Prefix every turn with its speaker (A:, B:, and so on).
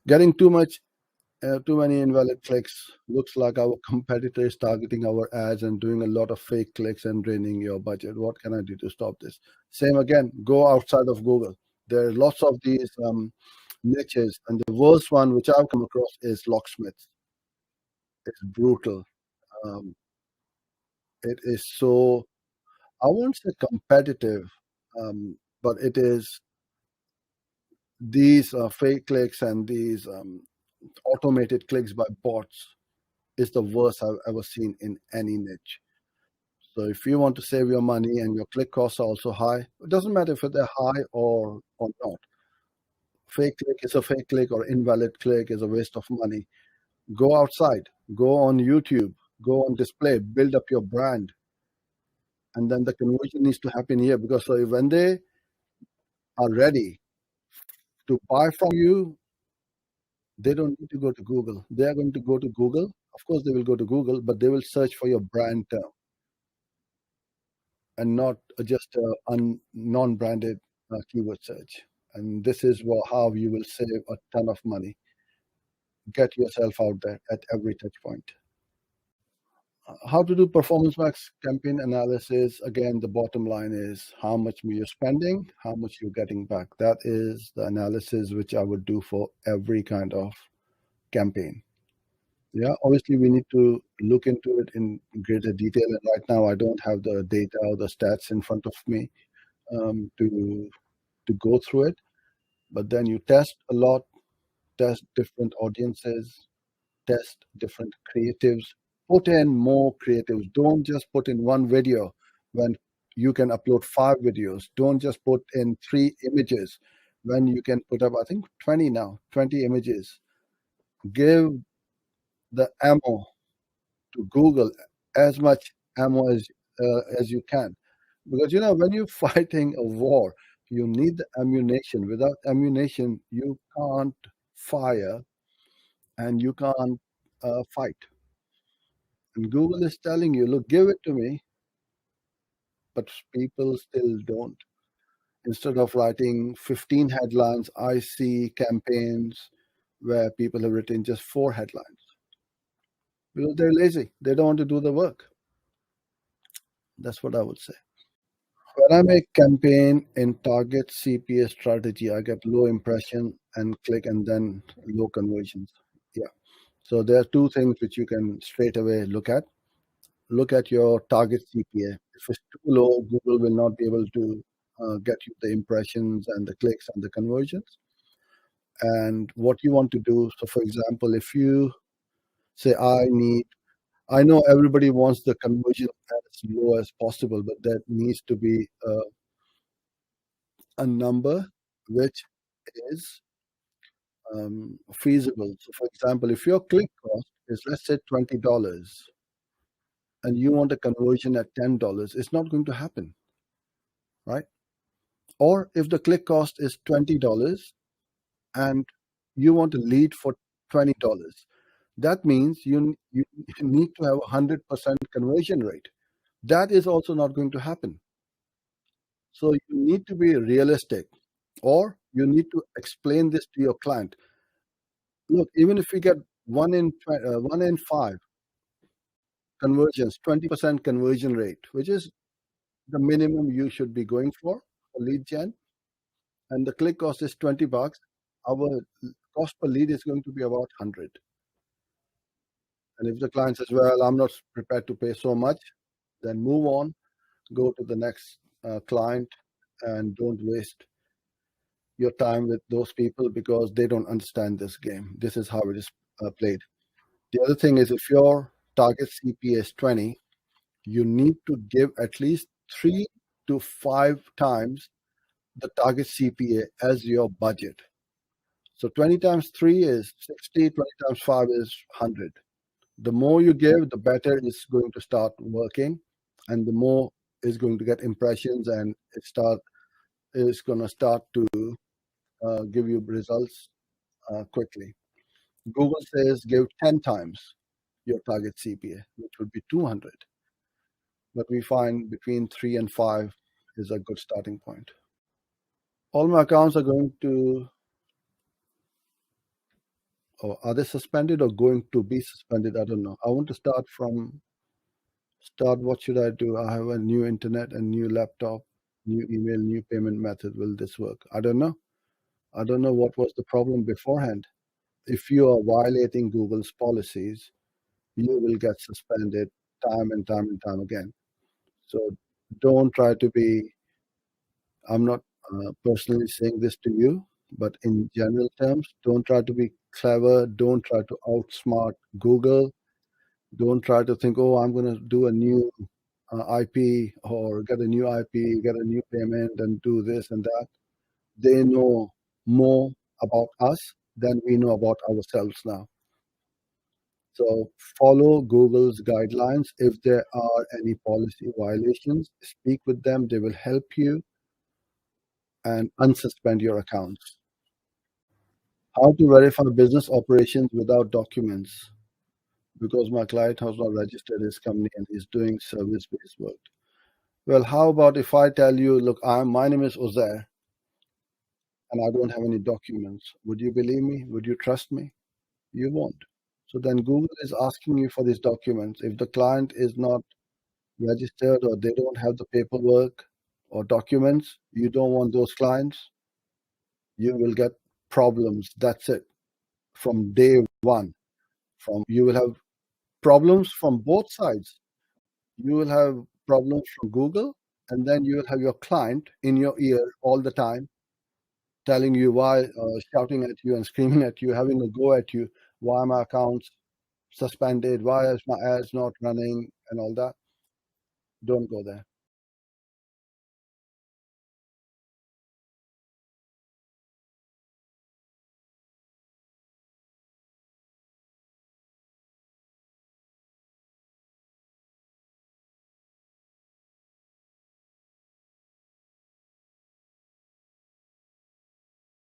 A: Getting too many invalid clicks. Looks like our competitor is targeting our ads and doing a lot of fake clicks and draining your budget. What can I do to stop this? Same again, go outside of Google. There are lots of these niches, and the worst one which I've come across is locksmiths. It's brutal. Um, it is so, I won't say competitive, but it is these fake clicks and these automated clicks by bots is the worst I've ever seen in any niche. So if you want to save your money and your click costs are also high, it doesn't matter if they're high or not. Fake click is a fake click or invalid click is a waste of money. Go outside, go on YouTube, go on display, build up your brand, and then the conversion needs to happen here because so when they are ready to buy from you, they don't need to go to Google. They are going to go to Google. Of course, they will go to Google, but they will search for your brand term and not just a non-branded keyword search. And this is how you will save a ton of money. Get yourself out there at every touch point. How to do performance max campaign analysis? Again, the bottom line is how much you're spending, how much you're getting back. That is the analysis which I would do for every kind of campaign. Yeah, obviously we need to look into it in greater detail. And right now I don't have the data or the stats in front of me to go through it. But then you test a lot, test different audiences, test different creatives, put in more creatives. Don't just put in one video when you can upload 5 videos. Don't just put in 3 images when you can put up, I think 20 now, 20 images. Give the ammo to Google, as much ammo as you can, because when you're fighting a war, you need the ammunition. Without ammunition, you can't fire and you can't fight. And Google is telling you, look, give it to me, but people still don't. Instead of writing 15 headlines, I see campaigns where people have written just 4 headlines because they're lazy. They don't want to do the work. That's what I would say. When I make campaign in Target CPA strategy, I get low impression and click and then low conversions. Yeah. So there are 2 things which you can straight away look at. Look at your Target CPA. If it's too low, Google will not be able to get you the impressions and the clicks and the conversions. And what you want to do, so for example, if you say, I know everybody wants the conversion as low as possible, but that needs to be a number which is feasible. So for example, if your click cost is, let's say, $20 and you want a conversion at $10, it's not going to happen, right? Or if the click cost is $20 and you want a lead for $20, that means you need to have a 100% conversion rate. That is also not going to happen. So you need to be realistic, or you need to explain this to your client. Look, even if we get 1 in 5 conversions, 20% conversion rate, which is the minimum you should be going for lead gen, and the click cost is $20, our cost per lead is going to be about 100. And if the client says, well, I'm not prepared to pay so much, then move on, go to the next client, and don't waste your time with those people because they don't understand this game. This is how it is played. The other thing is, if your target CPA is 20, you need to give at least 3 to 5 times the target CPA as your budget. So 20 times 3 is 60, 20 times 5 is 100. The more you give, the better it's going to start working, and the more is going to get impressions, and it's going to start to give you results quickly. Google says give 10 times your target CPA, which would be 200. But we find between 3 and 5 is a good starting point. All my accounts are going to or are they suspended or going to be suspended? I don't know. I want to start. What should I do? I have a new internet, a new laptop, new email, new payment method. Will this work? I don't know. I don't know what was the problem beforehand. If you are violating Google's policies, you will get suspended time and time and time again. So don't try to be, I'm not personally saying this to you, but in general terms, don't try to be clever. Don't try to outsmart Google. Don't try to think, oh, I'm going to do a new IP or get a new IP, get a new payment and do this and that. They know more about us than we know about ourselves now. So follow Google's guidelines. If there are any policy violations, speak with them. They will help you and unsuspend your accounts. How to verify business operations without documents? Because my client has not registered his company and he's doing service-based work. Well, how about if I tell you, look, my name is Uzair and I don't have any documents. Would you believe me? Would you trust me? You won't. So then Google is asking you for these documents. If the client is not registered or they don't have the paperwork or documents, you don't want those clients, you will get problems. That's it. From day one. From you will have problems from both sides. You will have problems from Google, and then you will have your client in your ear all the time telling you why, shouting at you and screaming at you, having a go at you, why my account's suspended, why is my ads not running, and all that. Don't go there.